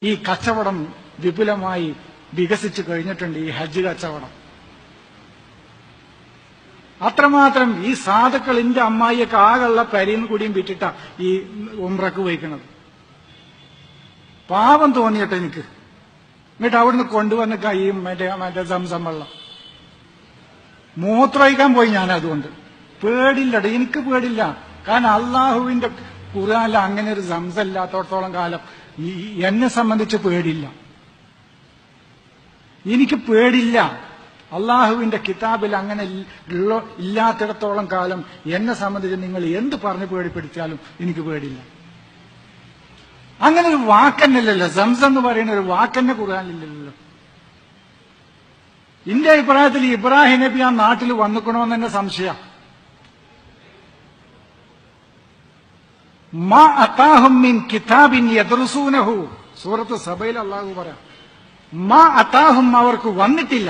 ഈ കച്ചവടം വിപുലമായി വികസിച്ചു കഴിഞ്ഞിട്ടുണ്ട്. ഈ ഹജ്ജ് കച്ചവടം അത്രമാത്രം ഈ സാധുക്കൾ എന്റെ അമ്മായിയൊക്കെ ആകെയുള്ള പരിന്ന് കൂടിയും വിറ്റിട്ടാ ഈ ഉംറക്ക് പോയിക്കണത്. പാവം തോന്നിയിട്ട് എനിക്ക്. എന്നിട്ട് അവിടുന്ന് കൊണ്ടുവന്നിക്ക ഈ മറ്റേ സംസം വെള്ളം മൂത്രമൊഴിക്കാൻ പോയി. ഞാൻ അതുകൊണ്ട് പേടില്ലട, എനിക്ക് പേടില്ല. കാരണം അള്ളാഹുവിന്റെ ഖുർആനിൽ അങ്ങനെ ഒരു സംസമില്ലാത്തോടത്തോളം കാലം എന്നെ സംബന്ധിച്ച് പേടില്ല. എനിക്ക് പേടില്ല. അള്ളാഹുവിന്റെ കിതാബിൽ അങ്ങനെ ഇല്ലാത്തിടത്തോളം കാലം എന്നെ സംബന്ധിച്ച് നിങ്ങൾ എന്ത് പറഞ്ഞ് പേടിപ്പിടിച്ചാലും എനിക്ക് പേടില്ല. അങ്ങനെ ഒരു വാക്കന്നല്ലല്ലോ സംസം എന്ന് പറയുന്ന ഒരു വാക്കന്നെ ഖുർആനിലില്ലല്ലോ. എന്റെ അഭിപ്രായത്തിൽ ഇബ്രാഹിം നബി ആ നാട്ടിൽ വന്നിക്കണമെന്ന് തന്നെ സംശയം. മാ അതാഹും മിൻ കിതാബിൻ യദ്റുസൂനഹു, സൂറത്ത് സബയിൽ അള്ളാഹു പറയാം, മാ അതാഹും അവർക്ക് വന്നിട്ടില്ല